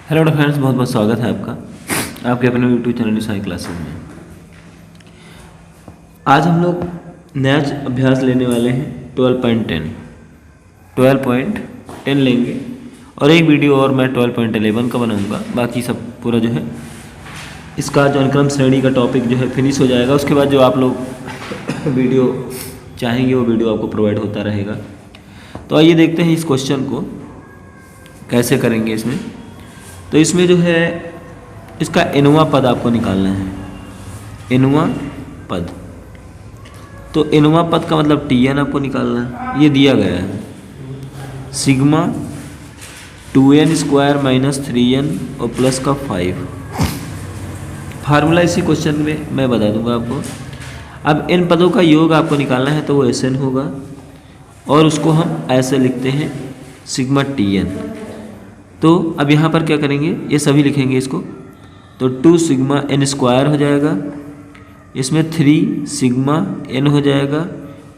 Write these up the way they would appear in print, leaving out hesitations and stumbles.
Hello friends, बहुत बहुत स्वागत है आपका आपके अपने यूट्यूब चैनल साई क्लासेस में। आज हम लोग नया अभ्यास लेने वाले हैं 12.10 लेंगे और एक वीडियो और मैं 12.11 का बनाऊंगा। बाकी सब पूरा जो है इसका जो अनुक्रम श्रेणी का टॉपिक जो है फिनिश हो जाएगा। उसके बाद जो आप लोग वीडियो चाहेंगे वो वीडियो आपको प्रोवाइड होता रहेगा। तो आइए देखते हैं इस क्वेश्चन को कैसे करेंगे। तो इसमें जो है इसका एनवा पद आपको निकालना है। एनवा पद, तो एनवा पद का मतलब Tn आपको निकालना है। ये दिया गया है sigma 2n square minus 3n और प्लस का 5। फार्मूला इसी क्वेश्चन में मैं बता दूंगा आपको। अब इन पदों का योग आपको निकालना है तो वो Sn होगा और उसको हम ऐसे लिखते हैं सिग्मा Tn। तो अब यहाँ पर क्या करेंगे, ये सभी लिखेंगे इसको। तो 2 सिग्मा n स्क्वायर हो जाएगा, इसमें 3 सिग्मा n हो जाएगा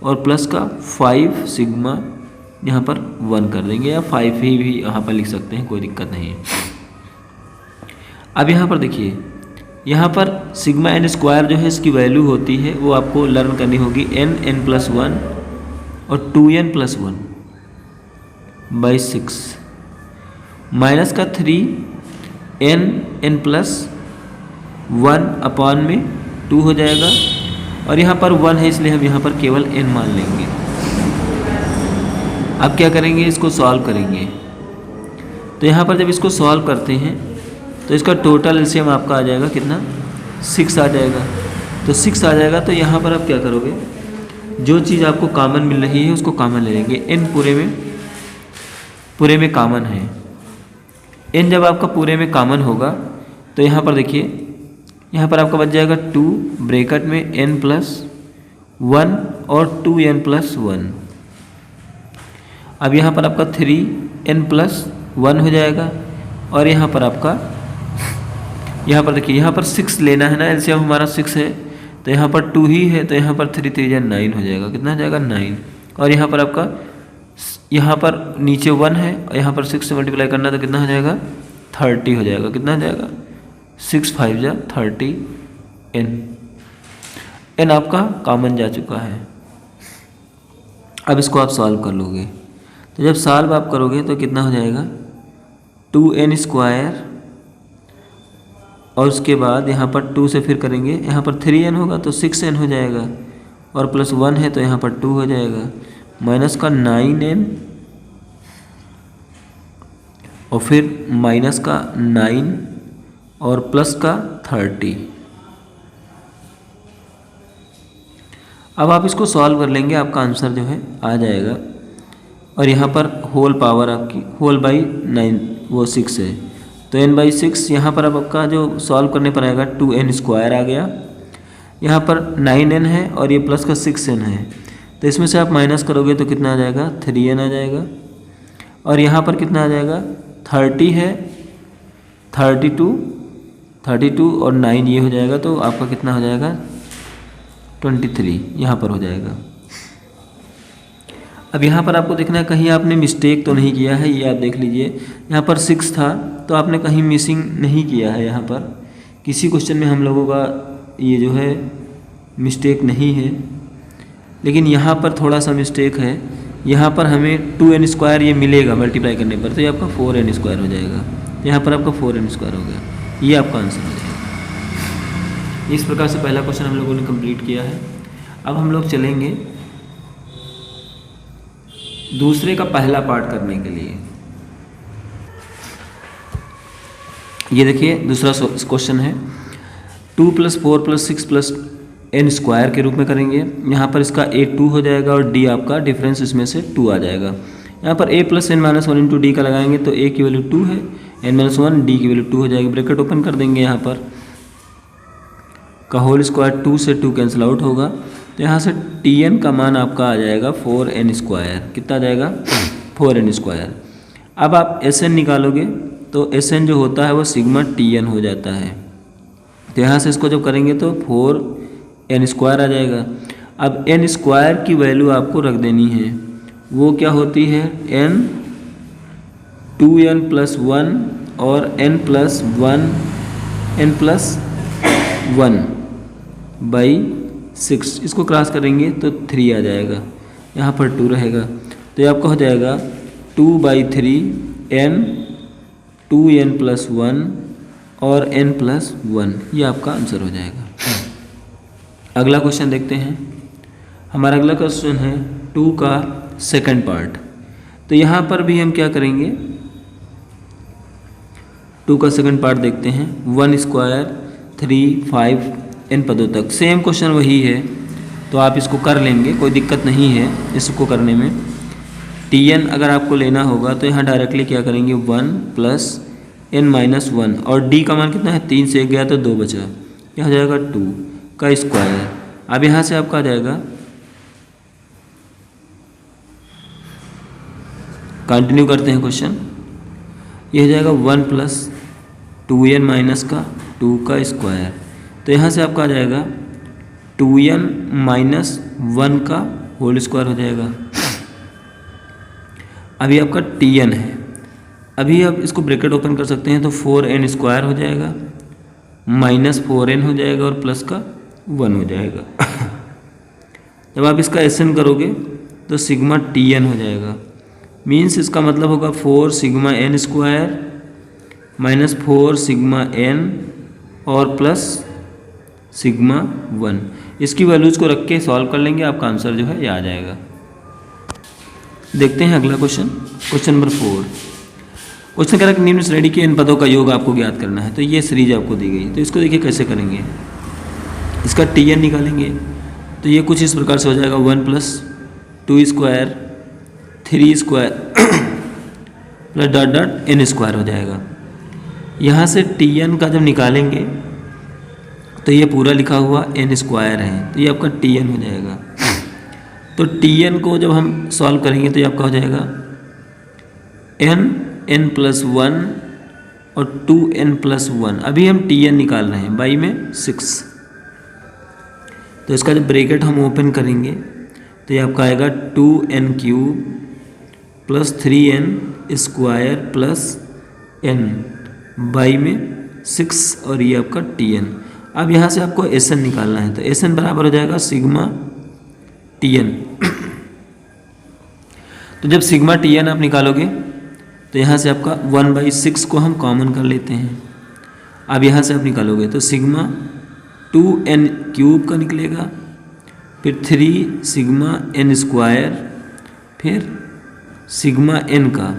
और प्लस का 5 सिग्मा यहाँ पर 1 कर देंगे, या 5 ही भी यहाँ पर लिख सकते हैं, कोई दिक्कत नहीं है। अब यहाँ पर देखिए, यहाँ पर सिग्मा n स्क्वायर जो है इसकी वैल्यू होती है वो आपको लर्न करनी होगी n प्लस 1 और 2n प्लस 1 बाई 6 माइनस का 3 n प्लस 1 अपॉन में 2 हो जाएगा और यहाँ पर 1 है इसलिए हम यहाँ पर केवल n मान लेंगे। अब क्या करेंगे, इसको सॉल्व करेंगे। तो यहाँ पर जब इसको सॉल्व करते हैं तो इसका टोटल एलसीएम आपका आ जाएगा कितना, 6 आ जाएगा। तो 6 आ जाएगा तो यहाँ पर आप क्या करोगे, जो चीज़ आपको कॉमन मिल रही है उसको कॉमन ले लेंगे। n पूरे में कॉमन है। n जब आपका पूरे में कॉमन होगा तो यहाँ पर देखिए, यहाँ पर आपका बच जाएगा 2 ब्रैकेट में n प्लस 1 और 2n प्लस 1। अब यहाँ पर आपका 3n प्लस 1 हो जाएगा और यहाँ पर आपका, यहाँ पर देखिए, यहाँ पर 6 लेना है ना, एलसीएम हमारा 6 है तो यहाँ पर 2 ही है तो यहाँ पर 3 3 9 हो जाएगा। कितना हो जाएगा, 9। और यहाँ पर आपका, यहाँ पर नीचे 1 है और यहाँ पर 6 से मल्टीप्लाई करना तो कितना हो जाएगा, 30 हो जाएगा। कितना हो जाएगा, 6 5 जा 30 n आपका कॉमन जा चुका है। अब इसको आप सॉल्व कर लोगे तो जब सॉल्व आप करोगे तो कितना हो जाएगा, 2n स्क्वायर और उसके बाद यहाँ पर 2 से फिर करेंगे, यहाँ पर 3n होगा तो 6n हो जाएगा और प्लस 1 है तो यहाँ पर 2 हो जाएगा, माइनस का 9n और फिर माइनस का 9 और प्लस का 30। अब आप इसको सॉल्व कर लेंगे, आपका आंसर जो है आ जाएगा। और यहाँ पर होल पावर आपकी होल बाई 9 वो 6 है तो n बाई 6 यहाँ पर अब आपका जो सॉल्व करने पर आएगा 2n स्क्वायर आ गया, यहाँ पर 9n है और ये प्लस का 6n है तो इसमें से आप माइनस करोगे तो कितना आ जाएगा, 3n आ जाएगा। और यहाँ पर कितना आ जाएगा, 30 है, 32 और 9 ये हो जाएगा तो आपका कितना हो जाएगा, 23 यहाँ पर हो जाएगा। अब यहाँ पर आपको देखना है कहीं आपने मिस्टेक तो नहीं किया है, ये आप देख लीजिए। यहाँ पर 6 था तो आपने कहीं मिसिंग नहीं किया है। यहाँ पर किसी क्वेश्चन में हम लोगों का ये जो है मिस्टेक नहीं है, लेकिन यहाँ पर थोड़ा सा मिस्टेक है। यहाँ पर हमें 2n स्क्वायर ये मिलेगा मल्टीप्लाई करने पर तो ये आपका 4n स्क्वायर हो जाएगा। यहाँ पर आपका 4n स्क्वायर हो गया, ये आपका आंसर हो जाएगा। इस प्रकार से पहला क्वेश्चन हम लोगों ने कंप्लीट किया है। अब हम लोग चलेंगे दूसरे का पहला पार्ट करने के लिए। ये देखिए दूसरा क्वेश्चन है 2 + 4 + 6 + n स्क्वायर के रूप में करेंगे। यहाँ पर इसका a 2 हो जाएगा और d आपका डिफरेंस इसमें से 2 आ जाएगा। यहाँ पर a + n - 1 × d का लगाएंगे तो a की वैल्यू 2 है, n - 1 d की वैल्यू 2 हो जाएगी। ब्रैकेट ओपन कर देंगे, यहाँ पर का होल स्क्वायर 2 से 2 कैंसिल आउट होगा तो यहाँ से Tn का मान आपका आ जाएगा 4n स्क्वायर। कितना आ जाएगा, 4n स्क्वायर। अब आप Sn निकालोगे तो Sn जो होता है वो सिग्मा Tn हो जाता है। तो यहाँ से इसको जब करेंगे तो 4n स्क्वायर आ जाएगा। अब n स्क्वायर की वैल्यू आपको रख देनी है, वो क्या होती है, n 2n + 1 और n प्लस 1 बाई 6, इसको क्रॉस करेंगे तो 3 आ जाएगा, यहाँ पर 2 रहेगा, तो ये आपका हो जाएगा 2/3 n 2n प्लस 1 और n प्लस 1, ये आपका आंसर हो जाएगा। अगला क्वेश्चन देखते हैं। हमारा अगला क्वेश्चन है 2 का सेकंड पार्ट। तो यहाँ पर भी हम क्या करेंगे, 2 का सेकंड पार्ट देखते हैं। 1 स्क्वायर 3 5 n पदों तक, सेम क्वेश्चन वही है, तो आप इसको कर लेंगे, कोई दिक्कत नहीं है इसको करने में। tn अगर आपको लेना होगा तो यहाँ डायरेक्टली क्या करेंगे, 1 प्लस n माइनस 1, और d का मान कितना है, 3 से 1 गया तो 2 बचा, यह हो जाएगा 2 का स्क्वायर। अब यहाँ से आपका आ जाएगा, कंटिन्यू करते हैं क्वेश्चन, ये हो जाएगा 1 प्लस 2n माइनस का 2 का स्क्वायर, तो यहाँ से आपका आ जाएगा 2n माइनस 1 का होल स्क्वायर हो जाएगा। अभी आपका tn है, अभी आप इसको ब्रैकेट ओपन कर सकते हैं, तो 4n स्क्वायर हो जाएगा माइनस 4n हो जाएगा और प्लस का 1 हो जाएगा। जब आप इसका एसन करोगे तो सिग्मा tn हो जाएगा, मीन्स इसका मतलब होगा 4 sigma n square minus 4 sigma n और प्लस सिग्मा 1। इसकी वैल्यूज़ को रख के सॉल्व कर लेंगे, आपका आंसर जो है ये आ जाएगा। देखते हैं अगला क्वेश्चन, क्वेश्चन नंबर 4। क्वेश्चन कह रहा है कि निम्न श्रेणी के इन पदों का योग आपको ज्ञात करना है। तो ये सीरीज आपको दी गई, तो इसको देखिए कैसे करेंगे। इसका tn निकालेंगे तो ये कुछ इस प्रकार से हो जाएगा, 1 plus 2 square 3 square plus dot dot n square हो जाएगा। यहाँ से tn का जब निकालेंगे तो ये पूरा लिखा हुआ n स्क्वायर है, तो ये आपका tn हो जाएगा। तो tn को जब हम सॉल्व करेंगे तो ये आपका हो जाएगा n प्लस 1 और 2n प्लस 1। अभी हम tn निकाल रहे हैं, बाई में 6, तो इसका जब ब्रैकेट हम ओपन करेंगे तो ये आपका आएगा 2n cube plus 3n square plus n by में 6, और ये आपका tn। अब यहाँ से आपको एसन निकालना है, तो एसन बराबर हो जाएगा सिग्मा tn। तो जब सिग्मा tn आप निकालोगे तो यहाँ से आपका 1/6 को हम कॉमन कर लेते हैं। अब यहाँ से आप निकालोगे तो सिग्मा 2n क्यूब का निकलेगा, फिर 3 सिग्मा n स्क्वायर, फिर सिग्मा n का।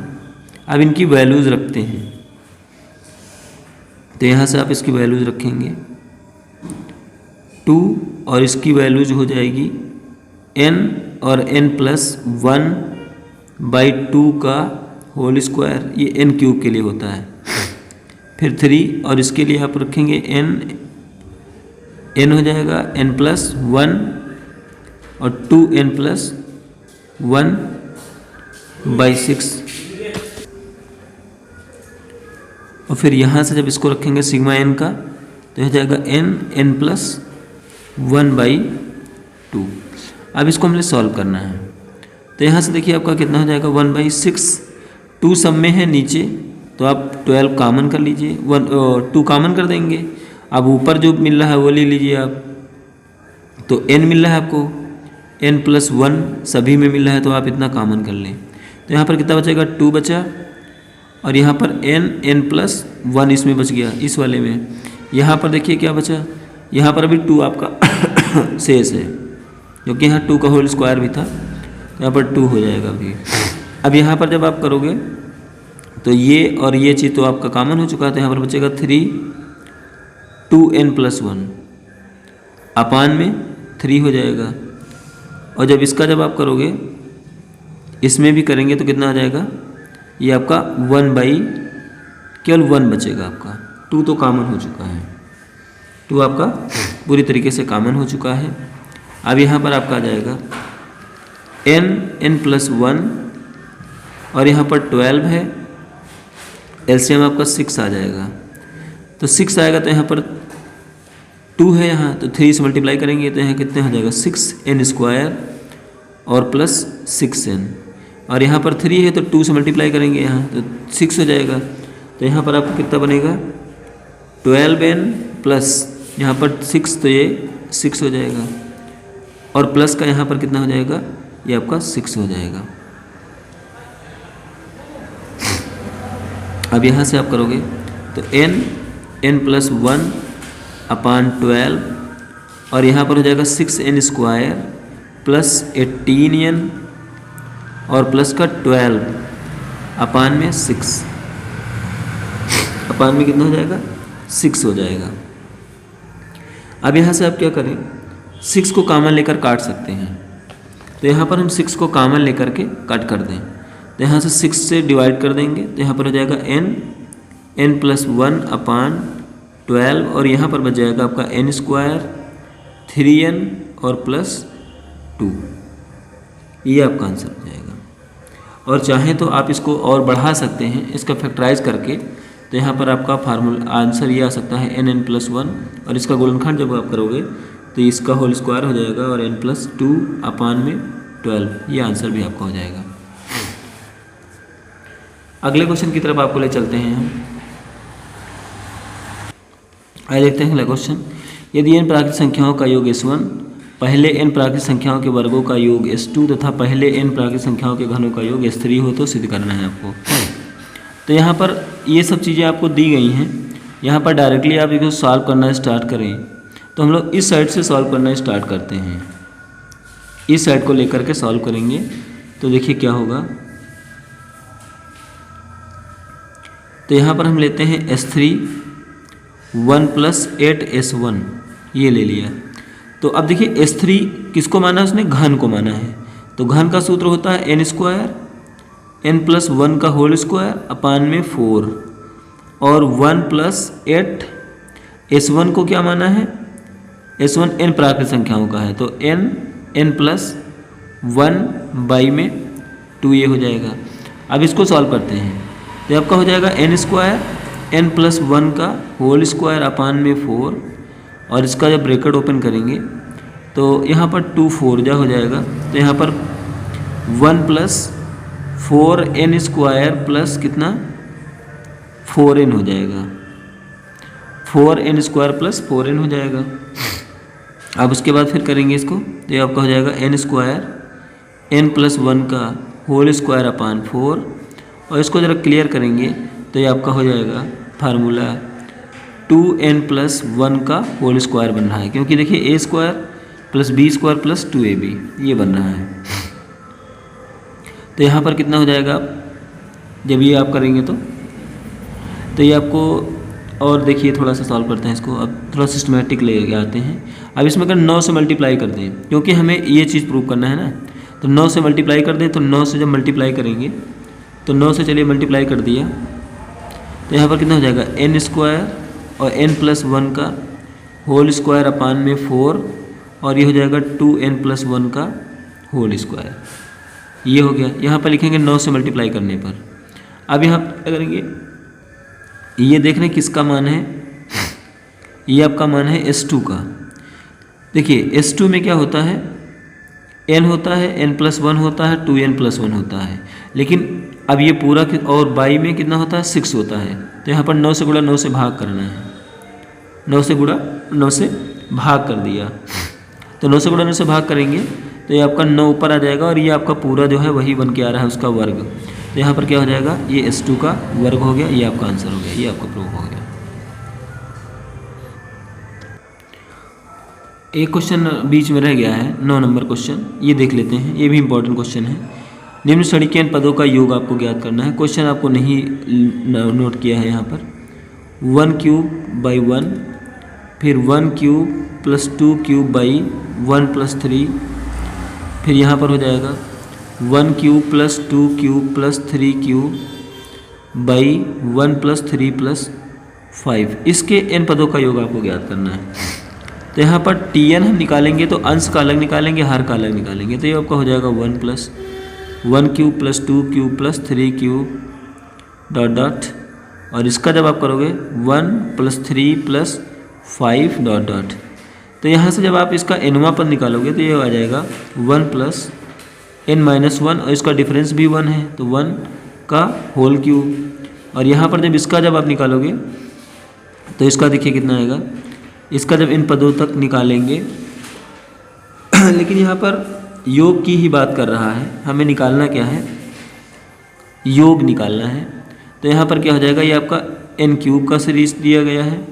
अब इनकी वैल्यूज़ रखते हैं, तो यहाँ से आप इसकी वैल्यूज़ रखेंगे 2, और इसकी वैल्यूज हो जाएगी n और n प्लस 1/2 का होल स्क्वायर, ये n क्यूब के लिए होता है। फिर 3, और इसके लिए आप रखेंगे n हो जाएगा n प्लस 1 और 2n प्लस 1/6, और फिर यहाँ से जब इसको रखेंगे सिग्मा n का तो हो जाएगा n प्लस 1/2। अब इसको हमने सॉल्व करना है, तो यहाँ से देखिए आपका कितना हो जाएगा 1/6। 2 सब में है नीचे, तो आप 12 कॉमन कर लीजिए, 2 कॉमन कर देंगे। अब ऊपर जो मिल रहा है वो ले लीजिए आप, तो n मिल रहा है आपको, n प्लस 1 सभी में मिल रहा है, तो आप इतना कॉमन कर लें। तो यहाँ पर कितना बचेगा, 2 बचा, और यहाँ पर n प्लस 1 इसमें बच गया, इस वाले में। यहाँ पर देखिए क्या बचा, यहाँ पर अभी 2 आपका शेष है, क्योंकि यहाँ 2 का होल स्क्वायर भी था, तो यहाँ पर 2 हो जाएगा अभी। अब यहाँ पर जब आप करोगे तो ये और ये चीज़ तो आपका कॉमन हो चुका है, तो यहाँ पर बचेगा 3 2n प्लस 1 अपान में 3 हो जाएगा। और जब इसका जब आप करोगे, इसमें भी करेंगे तो कितना आ जाएगा, ये आपका 1/केवल 1 बचेगा आपका, 2 तो कॉमन हो चुका है, 2 आपका पूरी तरीके से कॉमन हो चुका है। अब यहाँ पर आपका आ जाएगा n प्लस 1, और यहाँ पर 12 है, एलसीएम आपका 6 आ जाएगा। तो 6 आएगा तो यहाँ पर 2 है, यहाँ तो 3 से मल्टीप्लाई करेंगे तो यहाँ कितने हो जाएगा 6n स्क्वायर और प्लस 6n, और यहाँ पर 3 है तो 2 से मल्टीप्लाई करेंगे यहाँ तो 6 हो जाएगा। तो यहाँ पर आपको कितना बनेगा 12n प्लस यहाँ पर 6, तो ये 6 हो जाएगा, और प्लस का यहाँ पर कितना हो जाएगा, ये आपका 6 हो जाएगा। अब यहाँ से आप करोगे तो n प्लस 1 अपान 12, और यहाँ पर हो जाएगा 6n स्क्वायर प्लस 18n और प्लस का 12 अपान में 6, अपान में कितना हो जाएगा 6 हो जाएगा। अब यहाँ से आप क्या करें, 6 को कॉमन लेकर काट सकते हैं, तो यहाँ पर हम 6 को कॉमन लेकर के कट कर दें, तो यहाँ से 6 से डिवाइड कर देंगे, तो यहाँ पर हो जाएगा n प्लस 1 अपान 12, और यहाँ पर बच जाएगा आपका n स्क्वायर 3n और प्लस 2, ये आपका आंसर हो जाएगा। और चाहें तो आप इसको और बढ़ा सकते हैं इसका फैक्टराइज करके, तो यहाँ पर आपका फार्मूला आंसर ये आ सकता है n प्लस 1, और इसका गुणनखंड जब आप करोगे तो इसका होल स्क्वायर हो जाएगा, और n प्लस 2 अपान में 12, ये आंसर भी आपका हो जाएगा। अगले क्वेश्चन की तरफ आपको ले चलते हैं हम। आइए देखते हैं अगला क्वेश्चन। यदि n प्राकृतिक संख्याओं का योग s1 पहले n प्राकृतिक संख्याओं के वर्गों का योग s2 तथा पहले n प्राकृतिक संख्याओं के घनों का योग s3 हो तो सिद्ध करना है आपको। तो यहाँ पर ये सब चीज़ें आपको दी गई हैं, यहाँ पर डायरेक्टली आप इसको सॉल्व करना स्टार्ट करें, तो हम लोग इस साइड से सॉल्व करना स्टार्ट करते हैं, इस साइड को लेकर के सॉल्व करेंगे। तो देखिए क्या होगा, तो यहाँ पर हम लेते हैं s3 1 प्लस 8s1, ये ले लिया। तो अब देखिए s3 किसको माना है, उसने घन को माना है, तो घन का सूत्र होता है n स्क्वायर n प्लस 1 का होल स्क्वायर अपान में 4, और 1 प्लस 8 s1 को क्या माना है, s1 n प्राकृतिक संख्याओं का है, तो n प्लस 1 बाई में 2 ये हो जाएगा। अब इसको सॉल्व करते हैं, तो आपका हो जाएगा n स्क्वायर n प्लस 1 का होल स्क्वायर अपान में 4, और इसका जब ब्रैकेट ओपन करेंगे तो यहाँ पर 2 4 जा हो जाएगा, तो यहाँ पर 1 प्लस 4n स्क्वायर प्लस कितना 4n हो जाएगा, 4n स्क्वायर प्लस 4n हो जाएगा। अब उसके बाद फिर करेंगे इसको, तो ये आपका हो जाएगा n स्क्वायर n प्लस 1 का होल स्क्वायर अपान 4, और इसको ज़रा क्लियर करेंगे तो ये आपका हो जाएगा फार्मूला 2n प्लस 1 का होल स्क्वायर बन रहा है, क्योंकि देखिए a square plus b square plus 2ab ये बन रहा है। तो यहाँ पर कितना हो जाएगा, जब ये आप करेंगे तो ये आपको, और देखिए थोड़ा सा सॉल्व करते हैं इसको, अब थोड़ा सिस्टमेटिक ले आते हैं। अब इसमें अगर 9 से मल्टीप्लाई कर दें, क्योंकि हमें ये चीज़ प्रूव करना है ना, तो 9 से मल्टीप्लाई कर दें, तो 9 से जब मल्टीप्लाई करेंगे तो 9 से चलिए मल्टीप्लाई कर दिया, तो यहाँ पर कितना हो जाएगा n स्क्वायर और n प्लस 1 का होल स्क्वायर अपान में 4, और ये हो जाएगा 2n प्लस 1 का होल स्क्वायर, ये हो गया। यहाँ पर लिखेंगे 9 से मल्टीप्लाई करने पर। अब यहाँ क्या करेंगे, ये देख रहे हैं किसका मान है, ये आपका मान है s2 का। देखिए s2 में क्या होता है, n होता है, n प्लस 1 होता है, 2n प्लस 1 होता है, लेकिन अब ये पूरा और बाई में कितना होता है 6 होता है, तो यहाँ पर 9 से गुणा 9 से भाग करना है, 9 से गुणा 9 से भाग कर दिया, तो 9 से गुणा 9 से भाग करेंगे तो ये आपका 9 ऊपर आ जाएगा, और ये आपका पूरा जो है वही बन के आ रहा है उसका वर्ग। तो यहाँ पर क्या हो जाएगा, ये s2 का वर्ग हो गया, ये आपका आंसर हो गया, ये आपका प्रूव हो गया। एक क्वेश्चन बीच में रह गया है, 9 नंबर क्वेश्चन, ये देख लेते हैं, ये भी इंपॉर्टेंट क्वेश्चन है। निम्न श्रेणी के n पदों का योग आपको ज्ञात करना है। क्वेश्चन आपको नहीं नोट किया है यहाँ पर, 1 क्यूब बाई 1, फिर 1 cube plus 2 cube by 1 plus 3, फिर यहाँ पर हो जाएगा 1 cube plus 2 cube plus 3 cube by 1 plus 3 plus 5, इसके n पदों का योग आपको ज्ञात करना है। तो यहाँ पर tn हम निकालेंगे तो अंश का अलग निकालेंगे, हर का अलग निकालेंगे, तो ये आपका हो जाएगा 1 plus 1 cube plus 2 cube plus 3 cube dot dot, और इसका जब आप करोगे 1 प्लस 3 प्लस 5 डॉट डॉट, तो यहाँ से जब आप इसका nवां पद निकालोगे तो ये आ जाएगा 1 प्लस n माइनस 1, और इसका डिफरेंस भी 1 है, तो 1 का होल क्यूब और यहाँ पर जब आप निकालोगे तो इसका देखिए कितना आएगा, इसका जब इन पदों तक निकालेंगे लेकिन यहाँ पर योग की ही बात कर रहा है, हमें निकालना क्या है, योग निकालना है। तो यहाँ पर क्या हो जाएगा, ये आपका एन क्यूब का सीरीज दिया गया है,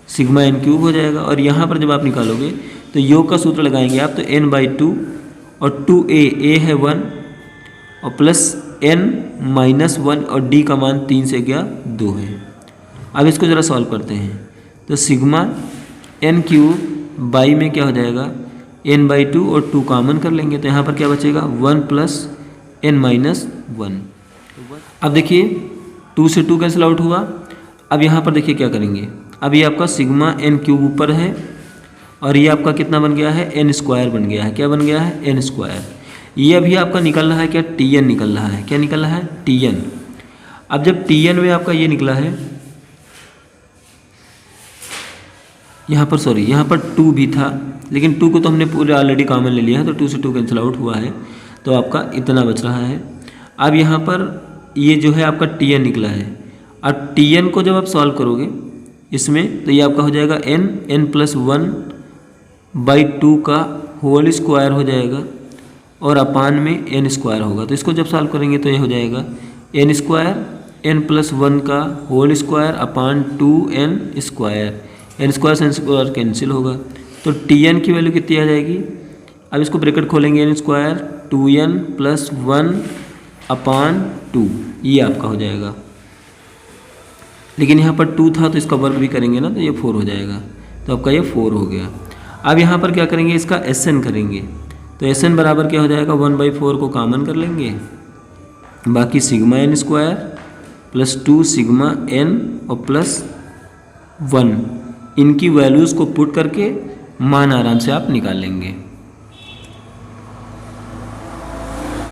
सिग्मा एन क्यूब हो जाएगा। और यहाँ पर जब आप निकालोगे तो योग का सूत्र लगाएंगे आप, तो n बाई 2 और 2a है 1 और प्लस n माइनस 1 और d का मान 3 से क्या 2 है। अब इसको ज़रा सॉल्व करते हैं, तो सिग्मा एन क्यूब बाई में क्या हो जाएगा, n बाई 2 और 2 कॉमन कर लेंगे, तो यहाँ पर क्या बचेगा 1 प्लस n माइनस 1। अब देखिए 2 से 2 कैंसिल आउट हुआ। अब यहाँ पर देखिए क्या करेंगे, अब ये आपका सिग्मा एन क्यूब ऊपर है और ये आपका कितना बन गया है, एन स्क्वायर बन गया है। क्या बन गया है, एन स्क्वायर। ये अभी आपका निकल रहा है क्या, टी एन निकल रहा है। क्या निकल रहा है, टी एन। अब जब टी एन में आपका ये निकला है, यहाँ पर सॉरी यहाँ पर 2 भी था, लेकिन 2 को तो हमने पूरे ऑलरेडी कॉमन ले लिया है, तो 2 से 2 कैंसिल आउट हुआ है, तो आपका इतना बच रहा है। अब यहाँ पर ये जो है आपका टी एन निकला है, और टी एन को जब आप सॉल्व करोगे इसमें, तो ये आपका हो जाएगा एन प्लस 1 बाई 2 का होल स्क्वायर हो जाएगा और अपान में एन स्क्वायर होगा। तो इसको जब सॉल्व करेंगे तो ये हो जाएगा एन स्क्वायर एन प्लस 1 का whole square upon 2n square, n square से एन स्क्वायर कैंसिल होगा, तो टी एन की वैल्यू कितनी आ जाएगी। अब इसको ब्रैकेट खोलेंगे, एन स्क्वायर 2n प्लस 1 अपान 2, ये आपका हो जाएगा। लेकिन यहाँ पर 2 था तो इसका वर्ग भी करेंगे ना, तो ये 4 हो जाएगा, तो आपका ये 4 हो गया। अब यहाँ पर क्या करेंगे, इसका एस एन करेंगे, तो एस एन बराबर क्या हो जाएगा, 1/4 को कॉमन कर लेंगे, बाकी sigma n square plus 2 sigma n और प्लस 1, इनकी वैल्यूज़ को पुट करके मान आराम से आप निकाल लेंगे।